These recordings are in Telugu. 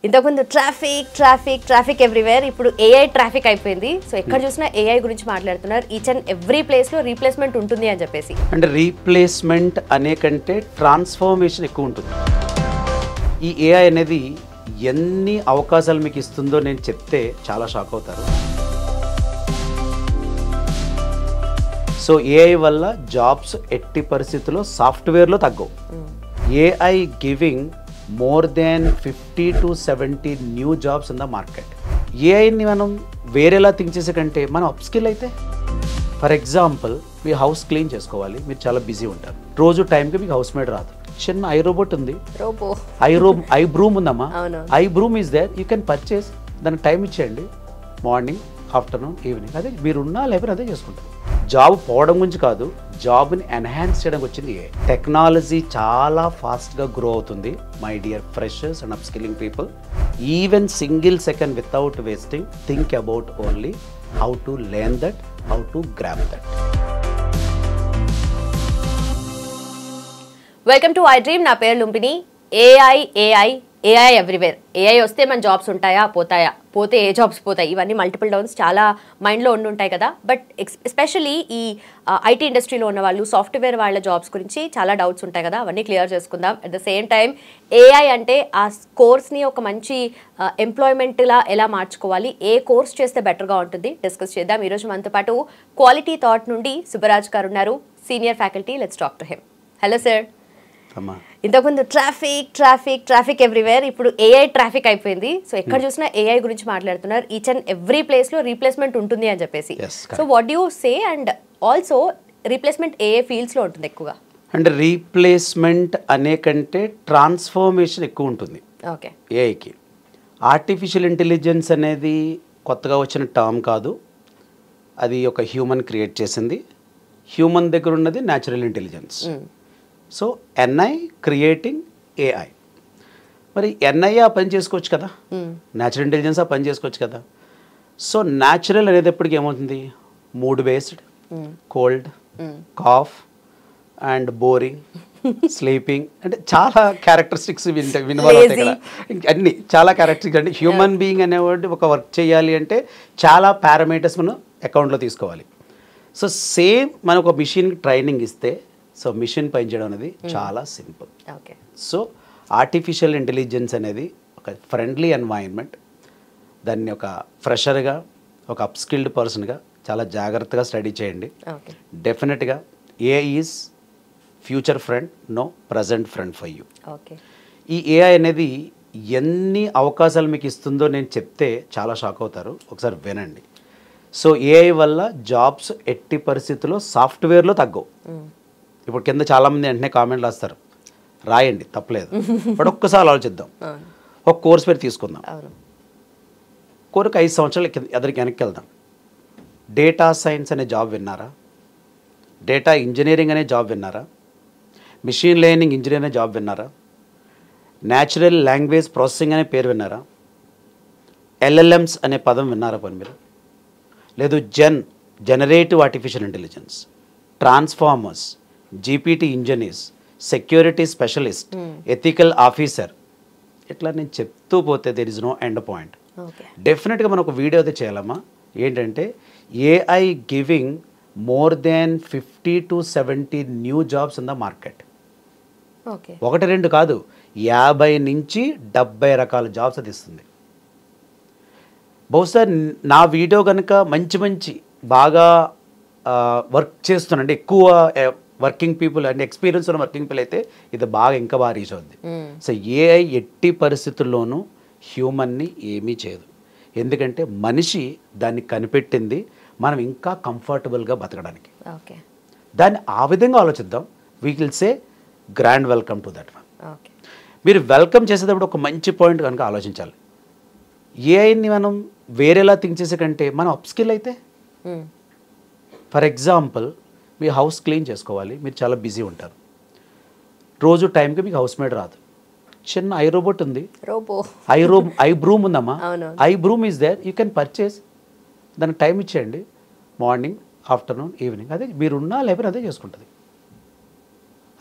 ఇంతకుముందు ట్రాఫిక్ ఎవ్రీవేర్, ఇప్పుడు ఏఐ ట్రాఫిక్ అయిపోయింది. సో ఎక్కడ చూసినా ఏఐ గురించి మాట్లాడుతున్నారు. ఈచ్ అండ్ ఎవ్రీ ప్లేస్లో రీప్లేస్మెంట్ ఉంటుంది అని చెప్పేసి. అంటే రీప్లేస్మెంట్ అనే కంటే ట్రాన్స్ఫర్మేషన్ ఎక్కువ ఉంటుంది. ఈ ఏఐ అనేది ఎన్ని అవకాశాలు మీకు ఇస్తుందో నేను చెప్తే చాలా షాక్ అవుతారు. సో ఏఐ వల్ల జాబ్స్ ఎట్టి పరిస్థితుల్లో సాఫ్ట్వేర్లో తగ్గవు. AI giving more than 50 to 70 new jobs in the market. ఏఐని మనం వేరేలా థింక్ చేసే కంటే మనం అప్స్కిల్ అయితే, for example me house clean చేసుకోవాలి, మీరు చాలా బిజీ ఉంటారు, రోజు టైంకి మీకు హౌస్ మేడ్ రాదు, చిన్న ఐ రోబోట్ ఉంది, ఐ బ్రూమ్ ఉందమ్మా, AI broom is there, you can purchase, దానికి టైం ఇచ్చేయండి, మార్నింగ్ ఆఫ్టర్నూన్ ఈవినింగ్, అదే మీరున్నా లేకపోతే అదే చేసుకుంటారు. జాబ్ పోవడం గురించి కాదు, జాబ్ని ఎన్హాన్స్ చేయడానికి వచ్చింది ఏ. టెక్నాలజీ చాలా ఫాస్ట్గా గ్రో అవుతుంది my dear freshers and upskilling people. Even single second without wasting, think about only how to learn that, how to grab that. Welcome to I dream. నా పేరు లుంబిని. AI everywhere. ఏఐ వస్తే మన జాబ్స్ ఉంటాయా, పోతాయా, పోతే ఏ జాబ్స్ పోతాయి, ఇవన్నీ మల్టిపుల్ డౌన్స్ చాలా మైండ్లో ఉంటాయి కదా. బట్ ఎస్పెషలీ ఈ ఐటీ ఇండస్ట్రీలో ఉన్న వాళ్ళు, సాఫ్ట్వేర్ వాళ్ళ జాబ్స్ గురించి చాలా డౌట్స్ ఉంటాయి కదా, అవన్నీ క్లియర్ చేసుకుందాం. At the same time AI అంటే ఆ కోర్స్ని ఒక మంచి ఎంప్లాయ్మెంట్లా ఎలా మార్చుకోవాలి, ఏ కోర్స్ చేస్తే బెటర్గా ఉంటుంది, డిస్కస్ చేద్దాం. ఈరోజు మనతో పాటు క్వాలిటీ థాట్ నుండి సుబ్బరాజ్ గారు ఉన్నారు, senior faculty. Let's talk to him. Hello sir. ఇంతకుముందు ట్రాఫిక్ ఎవ్రీవేర్, ఇప్పుడు ఏఐ ట్రాఫిక్ అయిపోయింది. సో ఎక్కడ చూసినా ఏఐ గురించి మాట్లాడుతున్నారు. ఈచ్ అండ్ ఎవ్రీ ప్లేస్లో రీప్లేస్మెంట్ ఉంటుంది అని చెప్పేసి. So what you say, and also replacement ఏ ఫీల్డ్స్లో ఉంటుంది ఎక్కువగా? అంటే రీప్లేస్మెంట్ అనే కంటే ట్రాన్స్ఫర్మేషన్ ఎక్కువ ఉంటుంది ఓకే ఏఐకి. ఆర్టిఫిషియల్ ఇంటెలిజెన్స్ అనేది కొత్తగా వచ్చిన టర్మ్ కాదు, అది ఒక హ్యూమన్ క్రియేట్ చేసింది. హ్యూమన్ దగ్గర ఉన్నది natural intelligence. So NI creating AI. మరి ఎన్ఐ ఆ పని చేసుకోవచ్చు కదా, న్యాచురల్ ఇంటెలిజెన్స్ ఆ పని చేసుకోవచ్చు కదా. సో న్యాచురల్ అనేది ఎప్పటికీ ఏమవుతుంది, mood based, cold, cough and boring, sleeping, అంటే చాలా క్యారెక్టరిస్టిక్స్ వినవాలి కదా, అన్ని చాలా క్యారెక్టరిస్టిక్స్. అంటే హ్యూమన్ బీయింగ్ అనేవాడు ఒక వర్క్ చేయాలి అంటే చాలా పారామీటర్స్ మనం అకౌంట్లో తీసుకోవాలి. సో సేమ్ మనం ఒక మిషన్కి ట్రైనింగ్ ఇస్తే, సో మిషన్ పనిచేయడం అనేది చాలా simple. Okay. So artificial intelligence అనేది ఒక ఫ్రెండ్లీ ఎన్వైరన్మెంట్. దాన్ని ఒక ఫ్రెషర్గా, ఒక అప్స్కిల్డ్ పర్సన్గా చాలా జాగ్రత్తగా స్టడీ చేయండి. డెఫినెట్గా AI is future friend, no present friend for you. Okay. ఈ ఏఐ అనేది ఎన్ని అవకాశాలు మీకు ఇస్తుందో నేను చెప్తే చాలా షాక్ అవుతారు, ఒకసారి వినండి. సో ఏఐ వల్ల జాబ్స్ ఎట్టి పరిస్థితుల్లో సాఫ్ట్వేర్లో తగ్గవు. ఇప్పుడు కింద చాలామంది వెంటనే కామెంట్లు రాస్తారు, రాయండి తప్పలేదు, బట్ ఒక్కసారి ఆలోచిద్దాం. ఒక కోర్స్ పేరు తీసుకుందాం, కోర్సుకి 5 సంవత్సరాలు ఎదురికి వెనక్కి వెళ్దాం. డేటా సైన్స్ అనే జాబ్ విన్నారా? డేటా ఇంజనీరింగ్ అనే జాబ్ విన్నారా? మిషన్ లెర్నింగ్ ఇంజనీర్ అనే జాబ్ విన్నారా? న్యాచురల్ లాంగ్వేజ్ ప్రాసెసింగ్ అనే పేరు విన్నారా? ఎల్ఎల్ఎమ్స్ అనే పదం విన్నారా పని మీరు? లేదు generative artificial intelligence, transformers, GPT engineers, security specialist, ethical officer, ఇట్లా నేను చెప్తూ పోతే there is no end point. డెఫినెట్గా మనం ఒక వీడియో అయితే చేయాలమ్మా. ఏంటంటే AI giving more than 50 to 70 new jobs in the market. ఒకటి రెండు కాదు, 50 నుంచి 70 రకాల జాబ్స్ అది ఇస్తుంది. బహుశా నా వీడియో కనుక మంచి బాగా వర్క్ చేస్తున్నాండి, ఎక్కువ వర్కింగ్ పీపుల్ అంటే ఎక్స్పీరియన్స్ ఉన్న వర్కింగ్ పీపుల్ అయితే ఇది ఇంకా బాగా రీచ్ అవుద్ది. సో ఏఐ ఎట్టి పరిస్థితుల్లోనూ హ్యూమన్ని ఏమీ చేయదు, ఎందుకంటే మనిషి దాన్ని కనిపెట్టింది మనం ఇంకా కంఫర్టబుల్గా బతకడానికి. దాన్ని ఆ విధంగా ఆలోచిద్దాం. We will say grand welcome to that one. మీరు వెల్కమ్ చేసేటప్పుడు ఒక మంచి పాయింట్ కనుక ఆలోచించాలి. ఏఐని మనం వేరేలా థింక్ చేసే కంటే మనం అప్స్కిల్ అయితే, for example me house clean చేసుకోవాలి, మీరు చాలా బిజీ ఉంటారు, రోజు టైంకి మీకు హౌస్ మేడ్ రాదు, చిన్న ఐ రోబోట్ ఉంది, ఐ బ్రూమ్ ఉందమ్మా, AI broom is there, you can purchase, దానికి టైం ఇచ్చేయండి, మార్నింగ్ ఆఫ్టర్నూన్ ఈవినింగ్, అదే మీరున్నా లేకపోతే అదే చేసుకుంటుంది.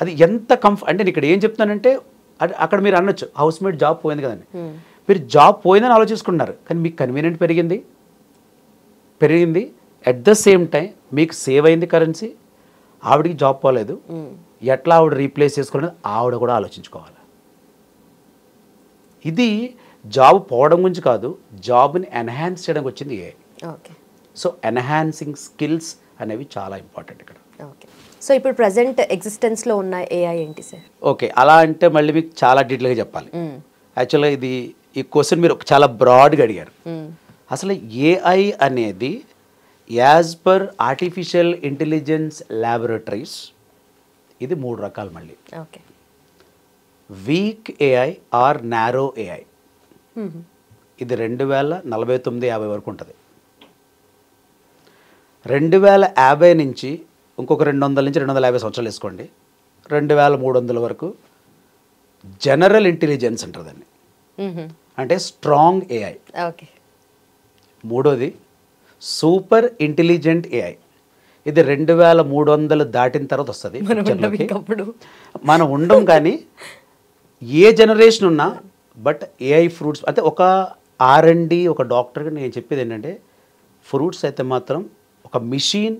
అది ఎంత అంటే నేను ఇక్కడ ఏం చెప్తానంటే, అక్కడ మీరు అనొచ్చు హౌస్ మేడ్ జాబ్ పోయింది కదండి, మీరు జాబ్ పోయిందని ఆలోచించుకుంటున్నారు, కానీ మీకు కన్వీనియంట్ పెరిగింది అట్ ద సేమ్ టైం మీకు సేవ్ అయింది కరెన్సీ, ఆవిడకి జాబ్ పోలేదు, ఎట్లా ఆవిడ రీప్లేస్ చేసుకునేది ఆవిడ కూడా ఆలోచించుకోవాలి. ఇది జాబ్ పోవడం గురించి కాదు, జాబ్ని ఎన్హాన్స్ చేయడానికి వచ్చింది AI. Okay. So enhancing skills అనేవి చాలా ఇంపార్టెంట్ ఇక్కడ. ఓకే. సో ఇప్పుడు ప్రజెంట్ ఎగ్జిస్టెన్స్లో ఉన్న ఏఐ ఏంటి సార్? ఓకే, అలా అంటే మళ్ళీ మీకు చాలా డీటెయిల్గా చెప్పాలి. యాక్చువల్గా ఈ క్వశ్చన్ మీరు చాలా బ్రాడ్గా అడిగారు. అసలు ఏఐ అనేది as per artificial intelligence laboratories ఇది 3 రకాలు మళ్ళీ. Okay. Weak AI or narrow AI, ఇది 2049-50 వరకు ఉంటుంది. 2050 నుంచి ఇంకొక 200 నుంచి 250 సంవత్సరాలు వేసుకోండి, 2300 వరకు జనరల్ ఇంటెలిజెన్స్ ఉంటుందండి, అంటే స్ట్రాంగ్ ఏఐ. ఓకే. మూడోది సూపర్ ఇంటెలిజెంట్ ఏఐ, ఇది 2300 దాటిన తర్వాత వస్తుంది. మనం ఉండం కానీ ఏ జనరేషన్ ఉన్నా, బట్ ఏఐ ఫ్రూట్స్ అంటే ఒక R&D ఒక డాక్టర్గా నేను చెప్పేది ఏంటంటే ఫ్రూట్స్ అయితే మాత్రం ఒక మిషన్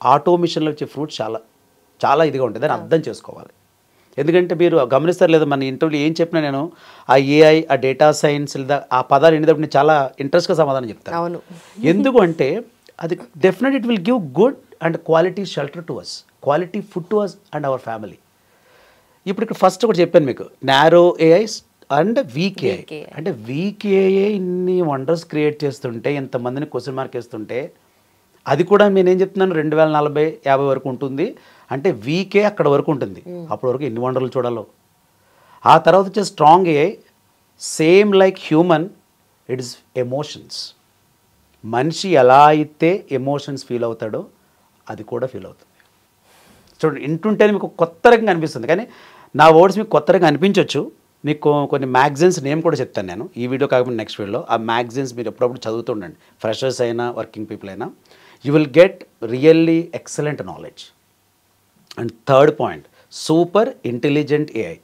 ఆటోమేషన్లో వచ్చే ఫ్రూట్స్ చాలా చాలా ఇదిగా ఉంటుంది, దాన్ని అర్థం చేసుకోవాలి. ఎందుకంటే మీరు గమనిస్తారు లేదా మన ఇంటర్వ్యూలో ఏం చెప్పినా నేను ఆ ఏఐ ఆ డేటా సైన్స్ లేదా ఆ పదాలు ఎన్నిటప్పుడు నేను చాలా ఇంట్రెస్ట్గా సమాధానం చెప్తాను. అవును. ఎందుకు అంటే అది definite it will give good and quality shelter to us, quality food to us and our family. ఇప్పుడు ఇక్కడ ఫస్ట్ ఒకటి చెప్పాను మీకు, narrow AI and weak AI. అంటే వీక్ ఏఐ ఇన్ని వండర్స్ క్రియేట్ చేస్తుంటే, ఇంతమందిని క్వశ్చన్ మార్క్ వేస్తుంటే, అది కూడా నేనేం చెప్తున్నాను 2040-50 వరకు ఉంటుంది అంటే వీకే అక్కడ వరకు ఉంటుంది. అప్పటి వరకు ఎన్ని వండర్లు చూడాలో. ఆ తర్వాత వచ్చే strong AI same like human, it is emotions. మనిషి ఎలా అయితే ఎమోషన్స్ ఫీల్ అవుతాడో అది కూడా ఫీల్ అవుతుంది. చూడండి, వింటుంటేనే మీకు కొత్త రకంగా అనిపిస్తుంది, కానీ నా వర్డ్స్ మీకు కొత్త రకంగా అనిపించవచ్చు. మీకు కొన్ని మ్యాగజైన్స్ నేమ్ కూడా చెప్తాను నేను, ఈ వీడియో కాకుండా నెక్స్ట్ వీడియోలో. ఆ మ్యాగజైన్స్ మీరు ఎప్పుడప్పుడు చదువుతుండండి, ఫ్రెషర్స్ అయినా వర్కింగ్ పీపుల్ అయినా. You will get really excellent knowledge. And third point, super intelligent AI.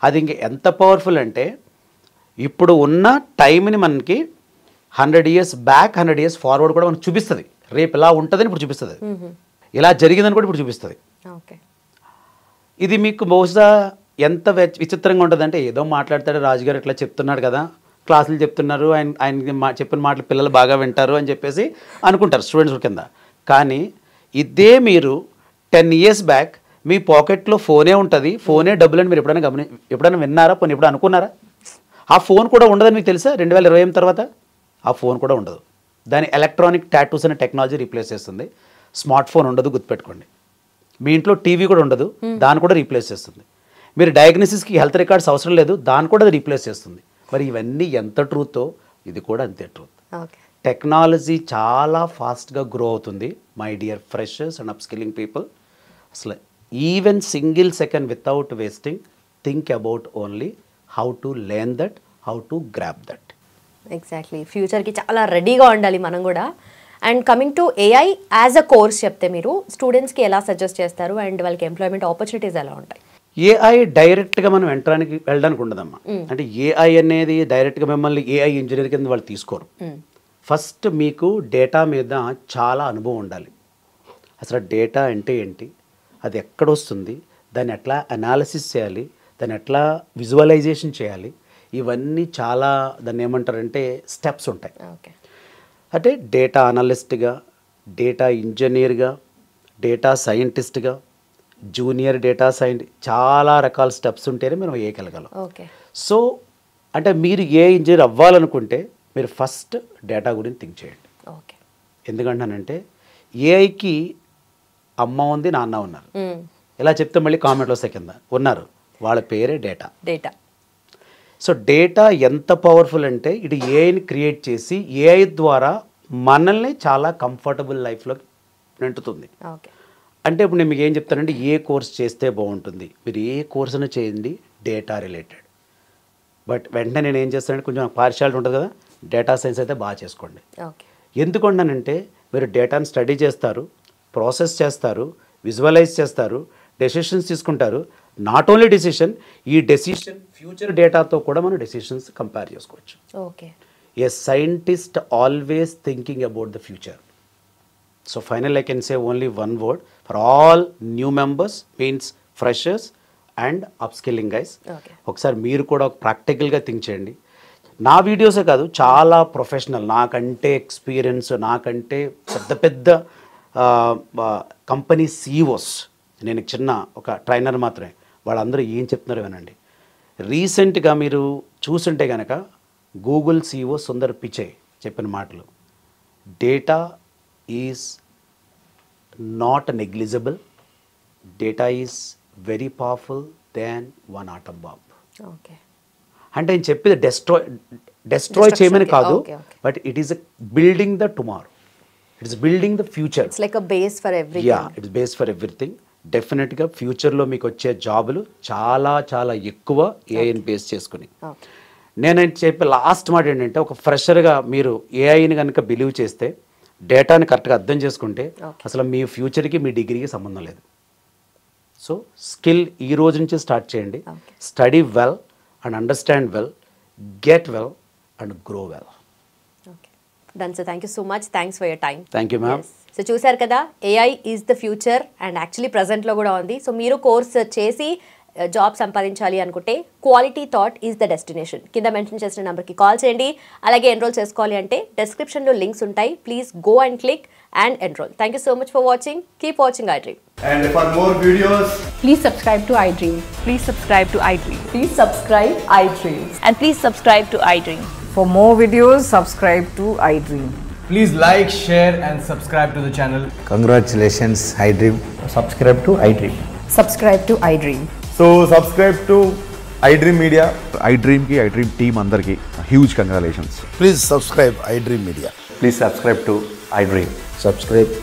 అది ఇంక ఎంత పవర్ఫుల్ అంటే ఇప్పుడు ఉన్న టైంని మనకి 100 years బ్యాక్ 100 years ఫార్వర్డ్ కూడా మనకు చూపిస్తుంది. రేపు ఇలా ఉంటుందని ఇప్పుడు చూపిస్తుంది, ఇలా జరిగిందని కూడా ఇప్పుడు చూపిస్తుంది. ఓకే. ఇది మీకు బహుశా ఎంత విచిత్రంగా ఉంటుందంటే, ఏదో మాట్లాడతాడు రాజుగారు ఇట్లా చెప్తున్నాడు కదా, క్లాసులు చెప్తున్నారు, ఆయన చెప్పిన మాటలు పిల్లలు బాగా వింటారు అని చెప్పేసి అనుకుంటారు స్టూడెంట్స్ కింద. కానీ ఇదే మీరు 10 years బ్యాక్ మీ పాకెట్లో ఫోనే ఉంటుంది, ఫోనే డబ్బులు అని మీరు ఎప్పుడైనా విన్నారా? పోనీ ఎప్పుడు అనుకున్నారా? ఆ ఫోన్ కూడా ఉండదని మీకు తెలుసా? 2028 తర్వాత ఆ ఫోన్ కూడా ఉండదు. దాని ఎలక్ట్రానిక్ టాటూస్ అనే టెక్నాలజీ రీప్లేస్ చేస్తుంది. స్మార్ట్ ఫోన్ ఉండదు, గుర్తుపెట్టుకోండి. మీ ఇంట్లో టీవీ కూడా ఉండదు, దాన్ని కూడా రీప్లేస్ చేస్తుంది. మీరు డయాగ్నోసిస్కి హెల్త్ రికార్డ్స్ అవసరం లేదు, దాన్ని కూడా అది రీప్లేస్ చేస్తుంది. మరి ఇవన్నీ ఎంత ట్రూతో ఇది కూడా అంతే ట్రూత్. టెక్నాలజీ చాలా ఫాస్ట్గా గ్రో అవుతుంది my dear freshers and upskilling people. అసలు even single second without wasting, think about only how to learn that, how to grasp that. Exactly, ఫ్యూచర్కి చాలా రెడీగా ఉండాలి మనం కూడా. And coming to AI as a course చెప్తే మీరు స్టూడెంట్స్కి ఎలా సజెస్ట్ చేస్తారు అండ్ వాళ్ళకి ఎంప్లాయ్మెంట్ ఆపర్చునిటీస్ ఎలా ఉంటాయి? ఏఐ డైరెక్ట్గా మనం వెళ్ళడానికి ఉండదమ్మా. అంటే ఏఐ అనేది డైరెక్ట్గా మిమ్మల్ని ఏఐ ఇంజనీర్ కింద వాళ్ళు తీసుకోరు. ఫస్ట్ మీకు డేటా మీద చాలా అనుభవం ఉండాలి. అసలు డేటా అంటే ఏంటి, అది ఎక్కడ వస్తుంది, దాన్ని ఎట్లా అనాలిసిస్ చేయాలి, దాన్ని ఎట్లా విజువలైజేషన్ చేయాలి, ఇవన్నీ చాలా దాన్ని ఏమంటారంటే స్టెప్స్ ఉంటాయి. అంటే డేటా అనలిస్ట్గా, డేటా ఇంజనీర్గా, డేటా సైంటిస్ట్గా, జూనియర్ డేటా సైంటిస్ట్, చాలా రకాల స్టెప్స్ ఉంటేనే మనం వేయగలగలం. సో అంటే మీరు ఏ ఇంజనీర్ అవ్వాలనుకుంటే మీరు ఫస్ట్ డేటా గురించి థింక్ చేయండి. ఎందుకంటానంటే ఏఐకి అమ్మ ఉంది, నాన్న ఉన్నారు. ఇలా చెప్తే మళ్ళీ కామెంట్లు వస్తాయి కింద, ఉన్నారు, వాళ్ళ పేరే డేటా. సో డేటా ఎంత పవర్ఫుల్ అంటే ఇది ఏఐని క్రియేట్ చేసి ఏఐ ద్వారా మనల్ని చాలా కంఫర్టబుల్ లైఫ్లోకి నెంటుతుంది. అంటే ఇప్పుడు నేను మీకు ఏం చెప్తానంటే ఏ కోర్స్ చేస్తే బాగుంటుంది, మీరు ఏ కోర్స్ అయినా చేయండి డేటా రిలేటెడ్. బట్ వెంటనే నేను ఏం చేస్తానంటే కొంచెం పార్షియాలిటీ ఉంటుంది కదా, డేటా సైన్స్ అయితే బాగా చేసుకోండి. ఎందుకంటానంటే మీరు డేటాను స్టడీ చేస్తారు, ప్రాసెస్ చేస్తారు, విజువలైజ్ చేస్తారు, డెసిషన్స్ తీసుకుంటారు, నాట్ ఓన్లీ డెసిషన్, ఈ డెసిషన్ ఫ్యూచర్ డేటాతో కూడా మనం డెసిషన్స్ కంపేర్ చేసుకోవచ్చు. Okay. A scientist always thinking about the future. So final I can say only one word for all new members, means freshers and upskilling guys. ఒకసారి మీరు కూడా ప్రాక్టికల్గా థింక్ చేయండి. నా వీడియోసే కాదు, చాలా ప్రొఫెషనల్, నాకంటే ఎక్స్పీరియన్స్, నాకంటే పెద్ద పెద్ద కంపెనీ సీఈఓస్, నేను చిన్న ఒక ట్రైనర్ మాత్రమే, వాళ్ళందరూ ఏం చెప్తున్నారో వినండి. రీసెంట్గా మీరు చూసుంటే కనుక గూగుల్ సీఈఓ సుందర్ పిచై చెప్పిన మాటలు, data is not negligible, data is very powerful than one atom bomb. Okay. అంటే నేను చెప్పేది డెస్ట్రాయ్ చేయమని కాదు, but it is building the tomorrow, it's building the future. It's like a base for everything. Yeah, it's base for everything. డెఫినెట్గా ఫ్యూచర్లో మీకు వచ్చే జాబులు చాలా చాలా ఎక్కువ ఏఐని బేస్ చేసుకుని. నేను చెప్పే లాస్ట్ మాట ఏంటంటే, ఒక ఫ్రెషర్గా మీరు ఏఐని కనుక బిలీవ్ చేస్తే, డేటాని కరెక్ట్గా అర్థం చేసుకుంటే, అసలు మీ ఫ్యూచర్కి మీ డిగ్రీకి సంబంధం లేదు. సో స్కిల్ ఈ రోజు నుంచి స్టార్ట్ చేయండి. Study well and understand well, get well and grow well. Okay. Done, sir. Thank you so much. Thanks for your time. Thank you, ma'am. Yes. So చూసారు కదా, AI is the future and actually present లో కూడా ఉంది. సో మీరు కోర్స్ చేసి జాబ్ సంపాదించాలి అనుకుంటే quality thought is the destination. కింద మెన్షన్ చేసిన నెంబర్కి కాల్ చేయండి. అలాగే ఎన్రోల్ చేసుకోవాలి అంటే డిస్క్రిప్షన్లో లింక్స్ ఉంటాయి. Please go and click and enroll. Thank you so much for watching. Keep watching iDream. And for more videos, please subscribe to iDream. Please subscribe to iDream. Please subscribe iDream. And please subscribe to iDream. For more videos, subscribe to iDream. please like, share and subscribe to the channel. Congratulations, iDream. Subscribe to iDream. Subscribe to iDream. So subscribe to iDream Media. iDream ki iDream team andarki huge congratulations. Please subscribe iDream Media. Please subscribe to iDream. Subscribe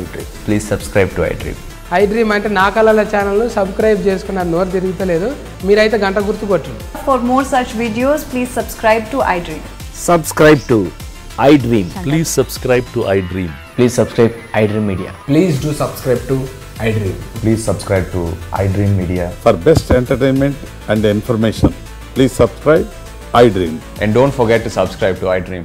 iDream. Please subscribe to iDream. iDream అంటే నా కళల ఛానల్ సబ్స్క్రైబ్ చేసుకున్నారు, నోరు తిరుగుతలేదు, మీరైతే గంట గుర్తు కొట్టండి. For more such videos, please subscribe to iDream. Subscribe to iDream. Please subscribe to iDream. Please subscribe iDream Media. Please do subscribe to iDream. Please subscribe to iDream Media. For best entertainment and information, please subscribe iDream. And don't forget to subscribe to iDream.